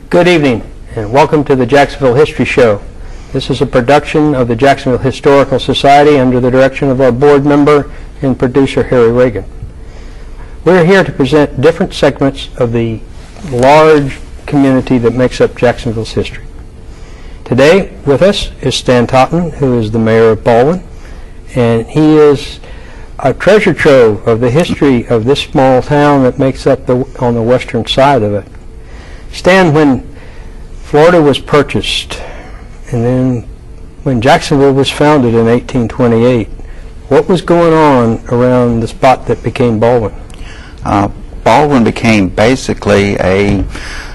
Good evening, and welcome to the Jacksonville History Show. This is a production of the Jacksonville Historical Society under the direction of our board member and producer, Harry Reagan. We're here to present different segments of the large community that makes up Jacksonville's history. Today with us is Stan Totman, who is the mayor of Baldwin, and he is a treasure trove of the history of this small town that makes up on the western side of it. Stan, when Florida was purchased, and then when Jacksonville was founded in 1828, what was going on around the spot that became Baldwin? Baldwin became basically a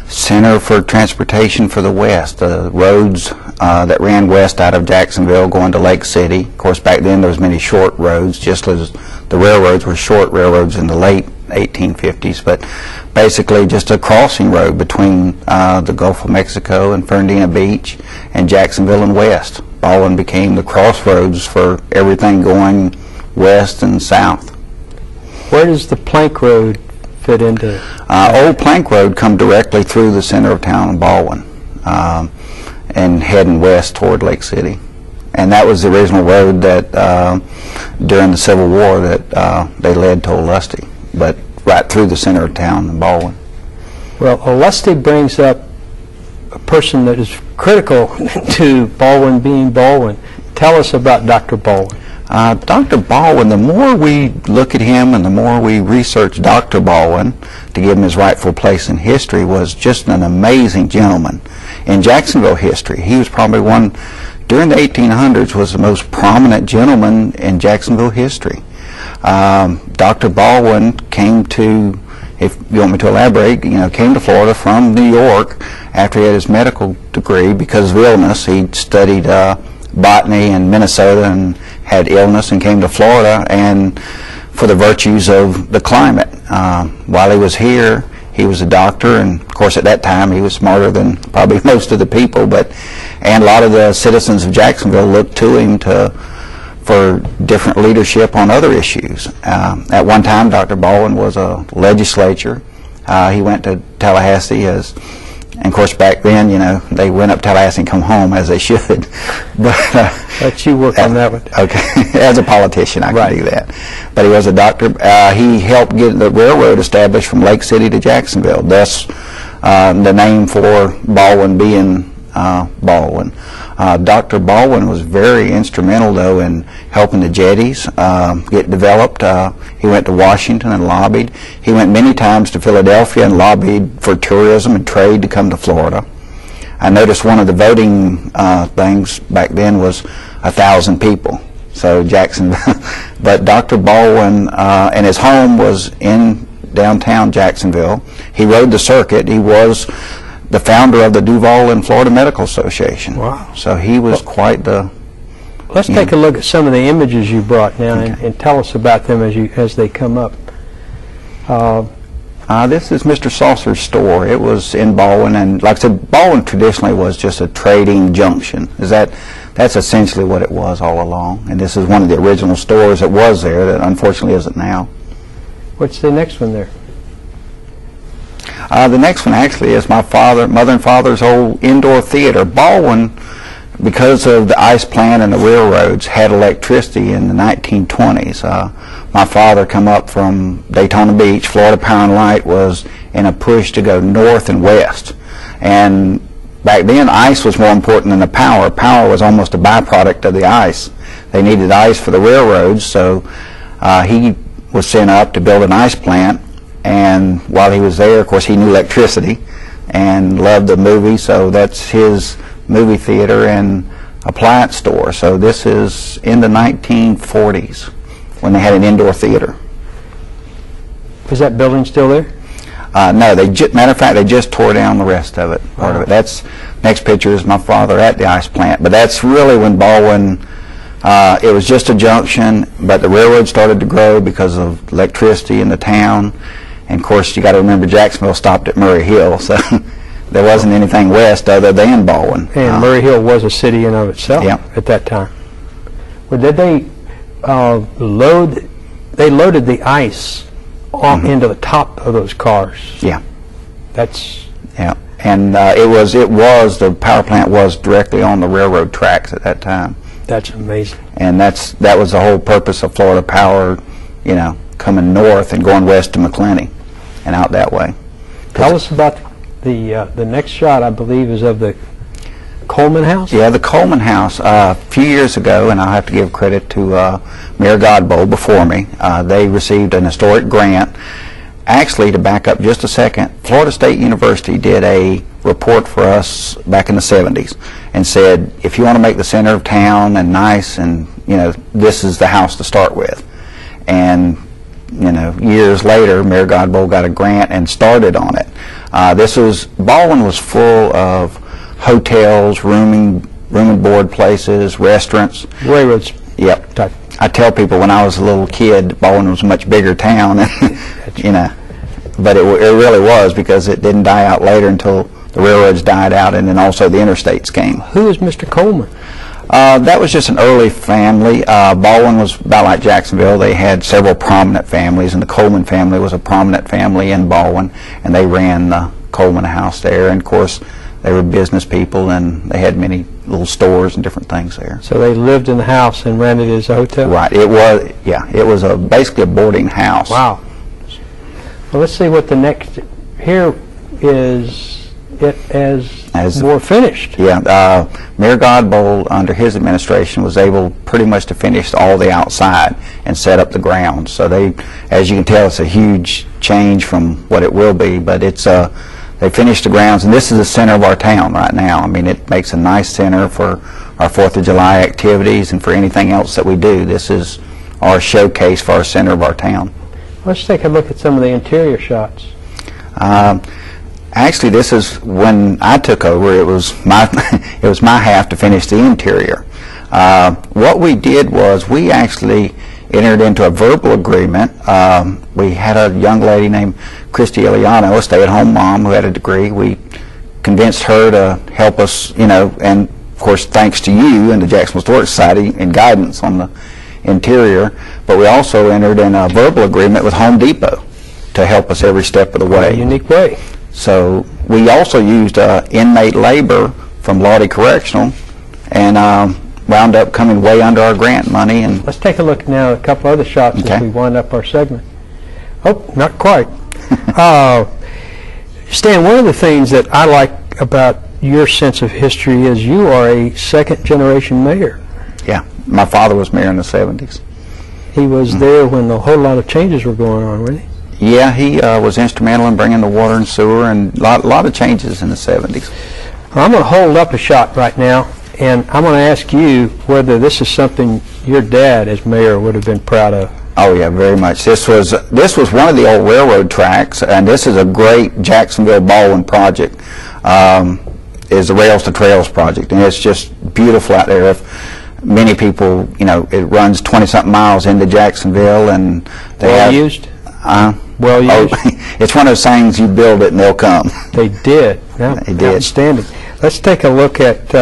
center for transportation for the west. The roads that ran west out of Jacksonville going to Lake City. Of course, back then there was many short roads, just as the railroads were short railroads in the late 1850s, but basically just a crossing road between the Gulf of Mexico and Fernandina Beach and Jacksonville and west. Baldwin became the crossroads for everything going west and south. Where does the plank road fit into? Old Plank Road come directly through the center of town of Baldwin and heading west toward Lake City. And that was the original road that during the Civil War that they led to Olustee, but right through the center of town in Baldwin. Well, Olustee brings up a person that is critical to Baldwin being Baldwin. Tell us about Dr. Baldwin. Dr. Baldwin, the more we look at him and the more we research Dr. Baldwin to give him his rightful place in history, was just an amazing gentleman. In Jacksonville history, he was probably one, during the 1800s, was the most prominent gentleman in Jacksonville history. Dr. Baldwin came to, if you want me to elaborate, came to Florida from New York after he had his medical degree because of illness. He studied botany in Minnesota and had illness and came to Florida and for the virtues of the climate. While he was here, he was a doctor, and of course at that time he was smarter than probably most of the people, and a lot of the citizens of Jacksonville looked to him for different leadership on other issues. At one time, Dr. Baldwin was a legislator. He went to Tallahassee and of course back then, they went up Tallahassee and come home as they should. But let you work on that one. Okay, as a politician I can do that. But he was a doctor. He helped get the railroad established from Lake City to Jacksonville. Thus the name for Baldwin being Baldwin. Dr. Baldwin was very instrumental, though, in helping the jetties get developed. He went to Washington and lobbied. He went many times to Philadelphia and lobbied for tourism and trade to come to Florida. I noticed one of the voting things back then was 1,000 people. So Jacksonville, but Dr. Baldwin, and his home was in downtown Jacksonville. He rode the circuit. He was the founder of the Duval and Florida Medical Association. Wow. So he was quite the... Let's take a look at some of the images you brought now, and tell us about them as they come up. This is Mr. Saucer's store. It was in Baldwin, and like I said, Baldwin traditionally was just a trading junction. That's essentially what it was all along. And this is one of the original stores that was there that unfortunately isn't now. What's the next one there? The next one actually is my mother and father's old indoor theater. Baldwin, because of the ice plant and the railroads, had electricity in the 1920s. My father come up from Daytona Beach. Florida Power and Light was in a push to go north and west. And back then, ice was more important than the power. Power was almost a byproduct of the ice. They needed ice for the railroads, so he was sent up to build an ice plant. And while he was there, of course, he knew electricity and loved the movie, so that's his movie theater and appliance store. So this is in the 1940s when they had an indoor theater. Is that building still there? No, matter of fact, they just tore down the rest of it, part of it. That's, next picture is my father at the ice plant. But that's really when Baldwin, it was just a junction, but the railroad started to grow because of electricity in the town. And of course, you got to remember Jacksonville stopped at Murray Hill, so there wasn't anything west other than Baldwin. And Murray Hill was a city in of itself at that time. Well, did they loaded the ice into the top of those cars? Yeah. That's And the power plant was directly on the railroad tracks at that time. That's amazing. And that was the whole purpose of Florida Power, you know, coming north and going west to McClenny and out that way. Tell us about the next shot, I believe, is of the Coleman House? Yeah, the Coleman House. A few years ago, and I'll have to give credit to Mayor Godbold before me, they received an historic grant. Actually, to back up just a second, Florida State University did a report for us back in the 70s and said, if you want to make the center of town and nice, and you know, this is the house to start with. And you know, years later, Mayor Godbold got a grant and started on it. Baldwin was full of hotels, room and board places, restaurants. Railroads. Yep. Type. I tell people when I was a little kid, Baldwin was a much bigger town, you know, but it really was, because it didn't die out later until the railroads died out, and then also the interstates came. Who is Mr. Coleman? That was just an early family. Baldwin was about like Jacksonville. They had several prominent families, and the Coleman family was a prominent family in Baldwin, and they ran the Coleman House there. And of course, they were business people, and they had many little stores and different things there. So they lived in the house and ran it as a hotel? Right. It was basically a boarding house. Wow. Well, let's see what the next. Here is it as more finished. Yeah. Mayor Godbold, under his administration, was able pretty much to finish all the outside and set up the grounds. So they, as you can tell, it's a huge change from what it will be, but it's they finished the grounds, and this is the center of our town right now. I mean, it makes a nice center for our 4th of July activities and for anything else that we do. This is our showcase for our center of our town. Let's take a look at some of the interior shots. Actually, this is when I took over. It was my half to finish the interior. What we did was we actually entered into a verbal agreement. We had a young lady named Christy Eliano, a stay-at-home mom who had a degree. We convinced her to help us, you know, and of course thanks to you and the Jacksonville Historic Society and guidance on the interior, but we also entered in a verbal agreement with Home Depot to help us every step of the way. A unique way. So we also used inmate labor from Lawdy Correctional, and wound up coming way under our grant money. And let's take a look now at a couple other shots as we wind up our segment. Oh, not quite. Stan, one of the things that I like about your sense of history is you are a second-generation mayor. Yeah, my father was mayor in the 70s. He was there when a whole lot of changes were going on, wasn't he? Yeah, he was instrumental in bringing the water and sewer and a lot of changes in the 70s. Well, I'm going to hold up a shot right now, and I'm going to ask you whether this is something your dad as mayor would have been proud of. Oh yeah, very much. This was one of the old railroad tracks, and this is a great Jacksonville Baldwin project. Is the Rails to Trails project, and it's just beautiful out there. If many people, you know, it runs 20-something miles into Jacksonville, and well used. Well used. Oh, it's one of those things, you build it and they'll come. They did. Yeah, they did. Outstanding. Let's take a look at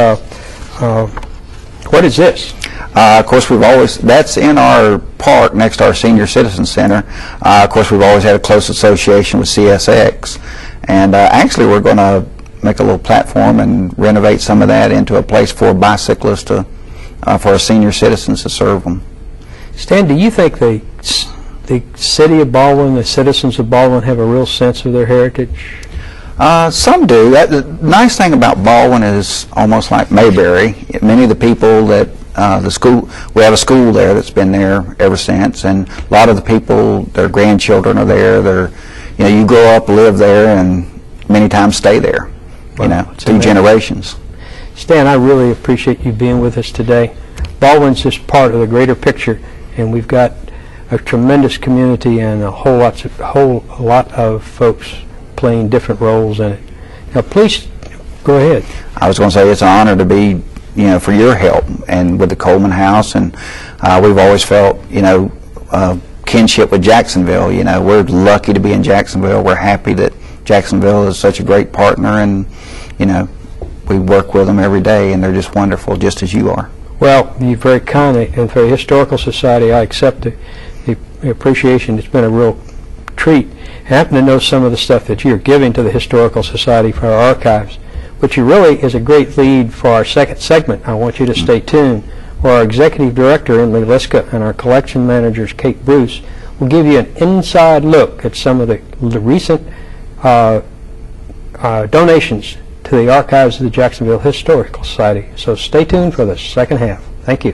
what is this? Of course, that's in our park next to our Senior Citizen Center. Of course, we've always had a close association with CSX, and actually we're going to make a little platform and renovate some of that into a place for bicyclists for our senior citizens to serve them. Stan, do you think the city of Baldwin, the citizens of Baldwin, have a real sense of their heritage? Some do. The nice thing about Baldwin is almost like Mayberry. Many of the people that we have a school there that's been there ever since, and a lot of the people, their grandchildren are there. You grow up, live there, and many times stay there. Through generations. Stan, I really appreciate you being with us today. Baldwin's just part of the greater picture, and we've got a tremendous community and a whole lot of folks playing different roles in it. Now, please go ahead. I was going to say it's an honor to be, for your help and with the Coleman House, and we've always felt, kinship with Jacksonville. We're lucky to be in Jacksonville. We're happy that Jacksonville is such a great partner, and we work with them every day, and they're just wonderful, just as you are. Well, you're very kind, and for the Historical Society, I accept the appreciation. It's been a real treat, happen to know some of the stuff that you're giving to the Historical Society for our archives, which really is a great lead for our second segment. I want you to stay tuned, where our Executive Director, Emily Liska, and our Collection Managers, Kate Bruce, will give you an inside look at some of the recent donations to the archives of the Jacksonville Historical Society. So stay tuned for the second half. Thank you.